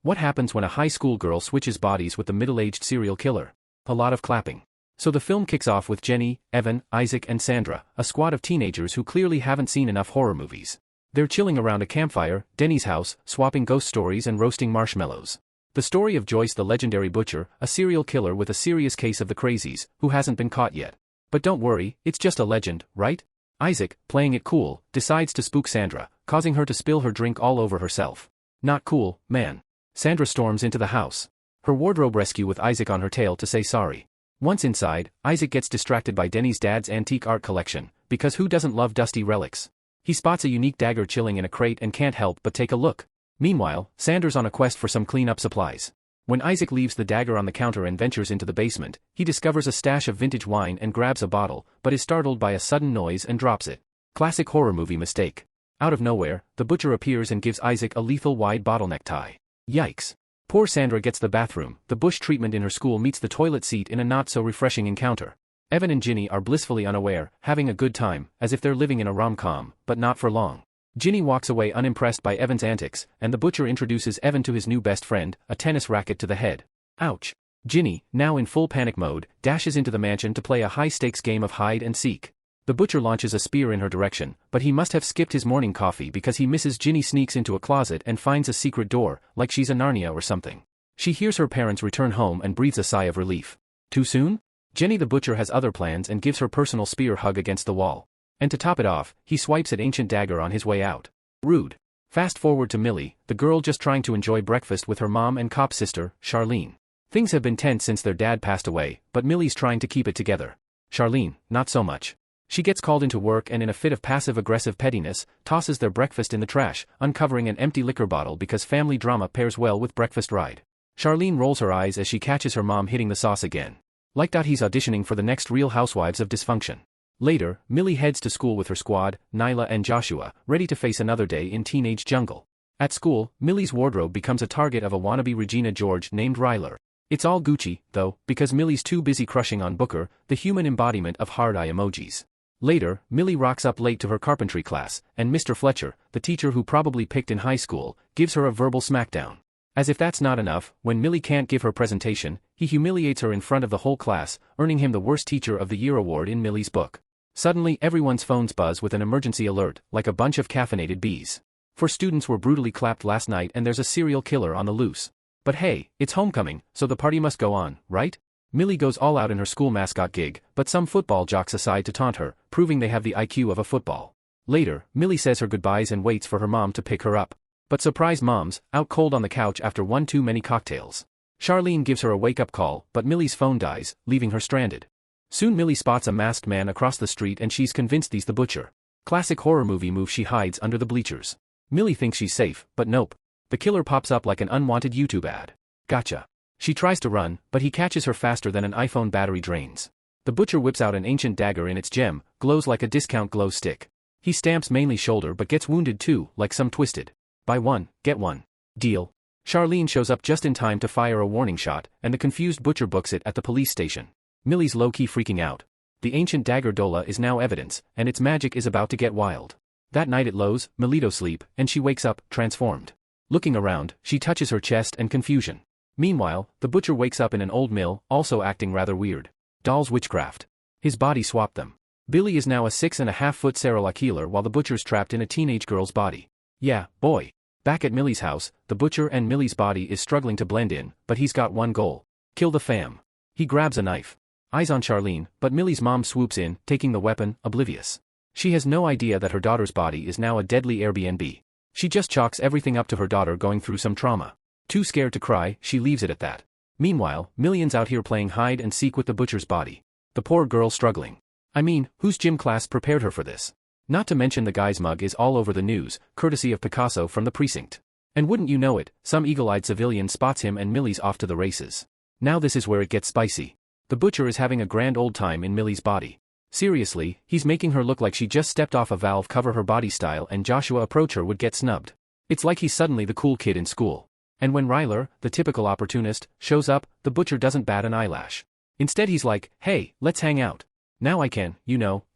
What happens when a high school girl switches bodies with the middle-aged serial killer? A lot of clapping. So the film kicks off with Jenny, Evan, Isaac and Sandra, a squad of teenagers who clearly haven't seen enough horror movies. They're chilling around a campfire, Denny's house, swapping ghost stories and roasting marshmallows. The story of Joyce the legendary butcher, a serial killer with a serious case of the crazies, who hasn't been caught yet. But don't worry, it's just a legend, right? Isaac, playing it cool, decides to spook Sandra, causing her to spill her drink all over herself. Not cool, man. Sandra storms into the house. Her wardrobe rescue with Isaac on her tail to say sorry. Once inside, Isaac gets distracted by Denny's dad's antique art collection, because who doesn't love dusty relics? He spots a unique dagger chilling in a crate and can't help but take a look. Meanwhile, Sandra's on a quest for some cleanup supplies. When Isaac leaves the dagger on the counter and ventures into the basement, he discovers a stash of vintage wine and grabs a bottle, but is startled by a sudden noise and drops it. Classic horror movie mistake. Out of nowhere, the butcher appears and gives Isaac a lethal wide bottleneck tie. Yikes. Poor Sandra gets the bathroom. The bush treatment in her school meets the toilet seat in a not-so-refreshing encounter. Evan and Ginny are blissfully unaware, having a good time, as if they're living in a rom-com, but not for long. Ginny walks away unimpressed by Evan's antics, and the butcher introduces Evan to his new best friend, a tennis racket to the head. Ouch. Ginny, now in full panic mode, dashes into the mansion to play a high-stakes game of hide and seek. The butcher launches a spear in her direction, but he must have skipped his morning coffee because he misses. Ginny sneaks into a closet and finds a secret door, like she's a Narnia or something. She hears her parents return home and breathes a sigh of relief. Too soon? Jenny the butcher has other plans and gives her personal spear hug against the wall. And to top it off, he swipes at ancient dagger on his way out. Rude. Fast forward to Millie, the girl just trying to enjoy breakfast with her mom and cop sister, Charlene. Things have been tense since their dad passed away, but Millie's trying to keep it together. Charlene, not so much. She gets called into work and in a fit of passive-aggressive pettiness, tosses their breakfast in the trash, uncovering an empty liquor bottle because family drama pairs well with breakfast ride. Charlene rolls her eyes as she catches her mom hitting the sauce again. Like that he's auditioning for the next Real Housewives of Dysfunction. Later, Millie heads to school with her squad, Nyla and Joshua, ready to face another day in teenage jungle. At school, Millie's wardrobe becomes a target of a wannabe Regina George named Ryler. It's all Gucci, though, because Millie's too busy crushing on Booker, the human embodiment of hard eye emojis. Later, Millie rocks up late to her carpentry class, and Mr. Fletcher, the teacher who probably picked in high school, gives her a verbal smackdown. As if that's not enough, when Millie can't give her presentation, he humiliates her in front of the whole class, earning him the Worst Teacher of the Year award in Millie's book. Suddenly everyone's phones buzz with an emergency alert, like a bunch of caffeinated bees. 4 students were brutally clapped last night and there's a serial killer on the loose. But hey, it's homecoming, so the party must go on, right? Millie goes all out in her school mascot gig, but some football jocks aside to taunt her, proving they have the IQ of a football. Later, Millie says her goodbyes and waits for her mom to pick her up. But surprise mom's, out cold on the couch after one too many cocktails. Charlene gives her a wake-up call, but Millie's phone dies, leaving her stranded. Soon Millie spots a masked man across the street and she's convinced he's the butcher. Classic horror movie move, she hides under the bleachers. Millie thinks she's safe, but nope. The killer pops up like an unwanted YouTube ad. Gotcha. She tries to run, but he catches her faster than an iPhone battery drains. The butcher whips out an ancient dagger in its gem, glows like a discount glow stick. He stamps Mainly's shoulder but gets wounded too, like some twisted. Buy one, get one. Deal. Charlene shows up just in time to fire a warning shot, and the confused butcher books it at the police station. Millie's low-key freaking out. The ancient dagger Dola is now evidence, and its magic is about to get wild. That night at Lowe's, Melito sleep, and she wakes up, transformed. Looking around, she touches her chest and confusion. Meanwhile, the butcher wakes up in an old mill, also acting rather weird. Doll's witchcraft. His body swapped them. Billy is now a 6.5-foot serial killer while the butcher's trapped in a teenage girl's body. Yeah, boy. Back at Millie's house, the butcher and Millie's body is struggling to blend in, but he's got one goal. Kill the fam. He grabs a knife. Eyes on Charlene, but Millie's mom swoops in, taking the weapon, oblivious. She has no idea that her daughter's body is now a deadly Airbnb. She just chalks everything up to her daughter going through some trauma. Too scared to cry, she leaves it at that. Meanwhile, Million's out here playing hide and seek with the butcher's body. The poor girl struggling. I mean, whose gym class prepared her for this? Not to mention the guy's mug is all over the news, courtesy of Picasso from the precinct. And wouldn't you know it, some eagle-eyed civilian spots him and Millie's off to the races. Now this is where it gets spicy. The butcher is having a grand old time in Millie's body. Seriously, he's making her look like she just stepped off a valve cover her body style and Joshua approach her would get snubbed. It's like he's suddenly the cool kid in school. And when Ryler, the typical opportunist, shows up, the butcher doesn't bat an eyelash. Instead he's like, hey, let's hang out. Now I can,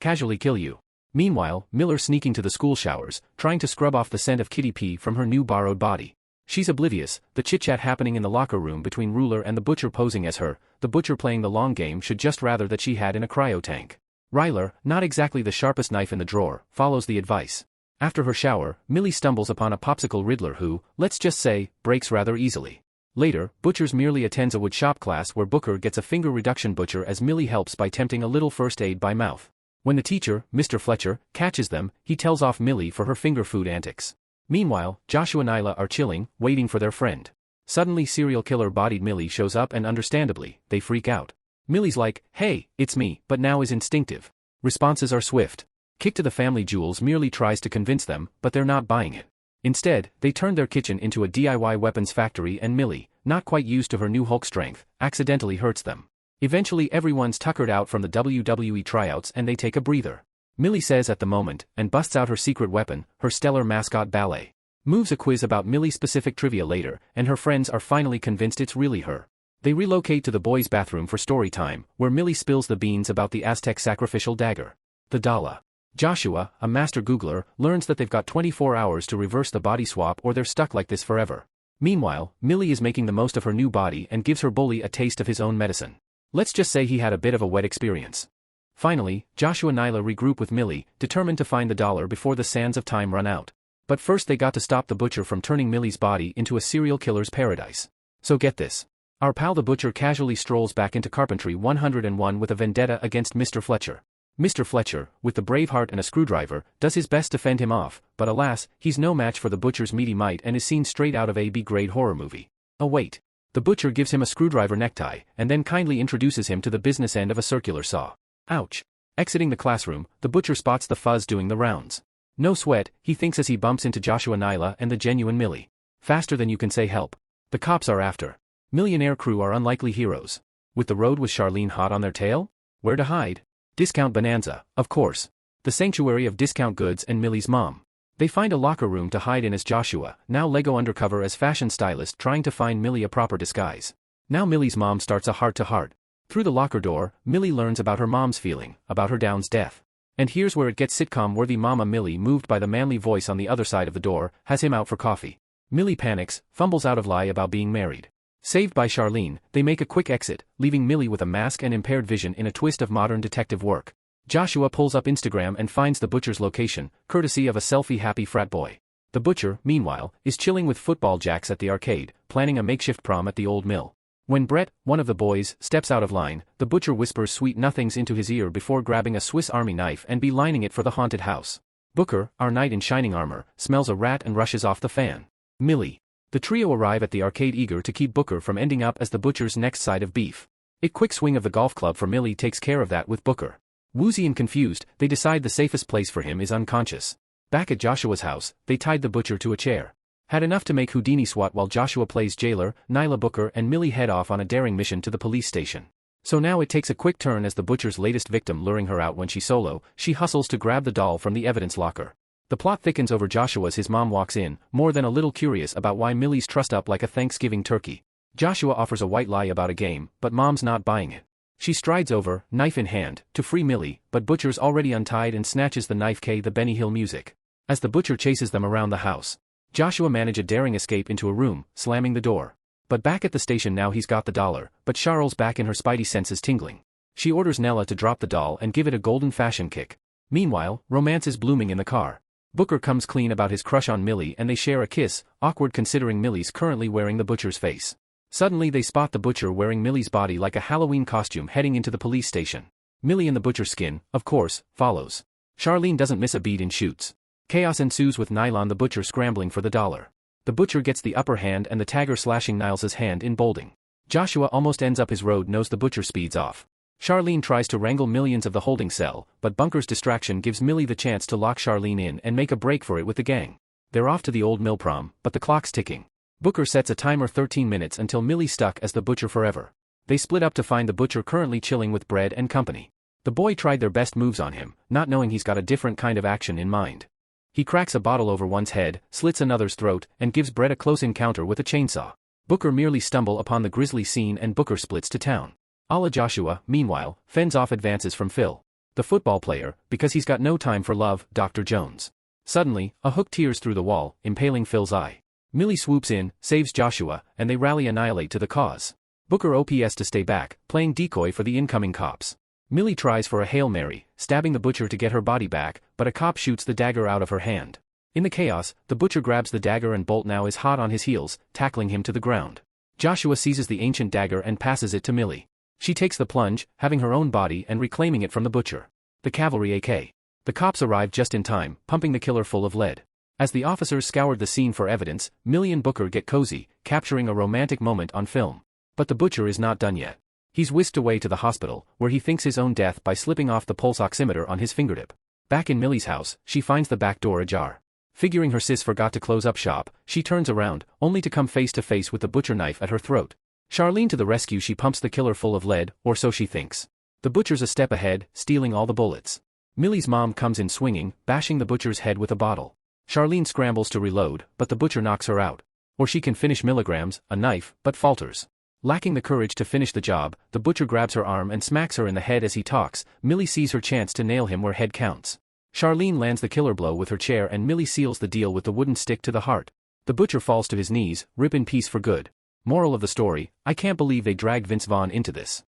casually kill you. Meanwhile, Miller sneaking to the school showers, trying to scrub off the scent of kitty pee from her new borrowed body. She's oblivious, the chit-chat happening in the locker room between Ruler and the butcher posing as her, the butcher playing the long game should just rather that she had in a cryo tank. Ryler, not exactly the sharpest knife in the drawer, follows the advice. After her shower, Millie stumbles upon a popsicle Riddler who, let's just say, breaks rather easily. Later, Butchers merely attends a wood shop class where Booker gets a finger reduction butcher as Millie helps by tempting a little first aid by mouth. When the teacher, Mr. Fletcher, catches them, he tells off Millie for her finger food antics. Meanwhile, Joshua and Nyla are chilling, waiting for their friend. Suddenly serial killer-bodied Millie shows up and understandably, they freak out. Millie's like, hey, it's me, but now is instinctive. Responses are swift. Kick to the family Jules merely tries to convince them, but they're not buying it. Instead, they turn their kitchen into a DIY weapons factory and Millie, not quite used to her new Hulk strength, accidentally hurts them. Eventually everyone's tuckered out from the WWE tryouts and they take a breather. Millie says at the moment, and busts out her secret weapon, her stellar mascot ballet. Moves a quiz about Millie-specific trivia later, and her friends are finally convinced it's really her. They relocate to the boys' bathroom for story time, where Millie spills the beans about the Aztec sacrificial dagger. The Dala. Joshua, a master Googler, learns that they've got 24 hours to reverse the body swap or they're stuck like this forever. Meanwhile, Millie is making the most of her new body and gives her bully a taste of his own medicine. Let's just say he had a bit of a wet experience. Finally, Joshua and Nyla regroup with Millie, determined to find the dollar before the sands of time run out. But first they got to stop the butcher from turning Millie's body into a serial killer's paradise. So get this. Our pal the butcher casually strolls back into Carpentry 101 with a vendetta against Mr. Fletcher. Mr. Fletcher, with the brave heart and a screwdriver, does his best to fend him off, but alas, he's no match for the butcher's meaty might and is seen straight out of a B-grade horror movie. Oh wait. The butcher gives him a screwdriver necktie, and then kindly introduces him to the business end of a circular saw. Ouch. Exiting the classroom, the butcher spots the fuzz doing the rounds. No sweat, he thinks as he bumps into Joshua Nyla and the genuine Millie. Faster than you can say help. The cops are after. Millionaire crew are unlikely heroes. With the road with Charlene hot on their tail? Where to hide? Discount Bonanza, of course. The sanctuary of discount goods and Millie's mom. They find a locker room to hide in as Joshua, now Lego undercover as fashion stylist trying to find Millie a proper disguise. Now Millie's mom starts a heart-to-heart. Through the locker door, Millie learns about her mom's feeling, about her Down's death. And here's where it gets sitcom-worthy. Mama Millie, moved by the manly voice on the other side of the door, has him out for coffee. Millie panics, fumbles out of lie about being married. Saved by Charlene, they make a quick exit, leaving Millie with a mask and impaired vision in a twist of modern detective work. Joshua pulls up Instagram and finds the butcher's location, courtesy of a selfie-happy frat boy. The butcher, meanwhile, is chilling with football jacks at the arcade, planning a makeshift prom at the old mill. When Brett, one of the boys, steps out of line, the butcher whispers sweet nothings into his ear before grabbing a Swiss Army knife and beelining it for the haunted house. Booker, our knight in shining armor, smells a rat and rushes off the fan. Millie. The trio arrive at the arcade eager to keep Booker from ending up as the butcher's next side of beef. A quick swing of the golf club for Millie takes care of that with Booker. Woozy and confused, they decide the safest place for him is unconscious. Back at Joshua's house, they tied the butcher to a chair. Had enough to make Houdini swat while Joshua plays jailer, Nyla Booker and Millie head off on a daring mission to the police station. So now it takes a quick turn as the butcher's latest victim luring her out when she's solo, she hustles to grab the doll from the evidence locker. The plot thickens over Joshua as his mom walks in, more than a little curious about why Millie's trussed up like a Thanksgiving turkey. Joshua offers a white lie about a game, but mom's not buying it. She strides over, knife in hand, to free Millie, but Butcher's already untied and snatches the knife. The Benny Hill music. As the butcher chases them around the house, Joshua manages a daring escape into a room, slamming the door. But back at the station now he's got the dollar, but Charles back in her spidey senses tingling. She orders Nella to drop the doll and give it a golden fashion kick. Meanwhile, romance is blooming in the car. Booker comes clean about his crush on Millie and they share a kiss, awkward considering Millie's currently wearing the butcher's face. Suddenly they spot the butcher wearing Millie's body like a Halloween costume heading into the police station. Millie in the butcher's skin, of course, follows. Charlene doesn't miss a beat and shoots. Chaos ensues with Nylon the butcher scrambling for the dollar. The butcher gets the upper hand and the tagger slashing Niles's hand in bolding. Joshua almost ends up his road nose. The butcher speeds off. Charlene tries to wrangle millions of the holding cell, but Bunker's distraction gives Millie the chance to lock Charlene in and make a break for it with the gang. They're off to the old mill prom, but the clock's ticking. Booker sets a timer 13 minutes until Millie's stuck as the butcher forever. They split up to find the butcher currently chilling with Bread and company. The boy tried their best moves on him, not knowing he's got a different kind of action in mind. He cracks a bottle over one's head, slits another's throat, and gives Bread a close encounter with a chainsaw. Booker merely stumble upon the grisly scene and Booker splits to town. A la Joshua, meanwhile, fends off advances from Phil, the football player, because he's got no time for love, Dr. Jones. Suddenly, a hook tears through the wall, impaling Phil's eye. Millie swoops in, saves Joshua, and they rally annihilate to the cause. Booker OPs to stay back, playing decoy for the incoming cops. Millie tries for a Hail Mary, stabbing the butcher to get her body back, but a cop shoots the dagger out of her hand. In the chaos, the butcher grabs the dagger and Bolt now is hot on his heels, tackling him to the ground. Joshua seizes the ancient dagger and passes it to Millie. She takes the plunge, having her own body and reclaiming it from the butcher. The cavalry AK. The cops arrive just in time, pumping the killer full of lead. As the officers scoured the scene for evidence, Millie and Booker get cozy, capturing a romantic moment on film. But the butcher is not done yet. He's whisked away to the hospital, where he thinks his own death by slipping off the pulse oximeter on his fingertip. Back in Millie's house, she finds the back door ajar. Figuring her sis forgot to close up shop, she turns around, only to come face to face with the butcher knife at her throat. Charlene to the rescue. She pumps the killer full of lead, or so she thinks. The butcher's a step ahead, stealing all the bullets. Millie's mom comes in swinging, bashing the butcher's head with a bottle. Charlene scrambles to reload, but the butcher knocks her out. Or she can finish milligrams, a knife, but falters. Lacking the courage to finish the job, the butcher grabs her arm and smacks her in the head as he talks. Millie sees her chance to nail him where head counts. Charlene lands the killer blow with her chair and Millie seals the deal with the wooden stick to the heart. The butcher falls to his knees, rip in peace for good. Moral of the story, I can't believe they dragged Vince Vaughn into this.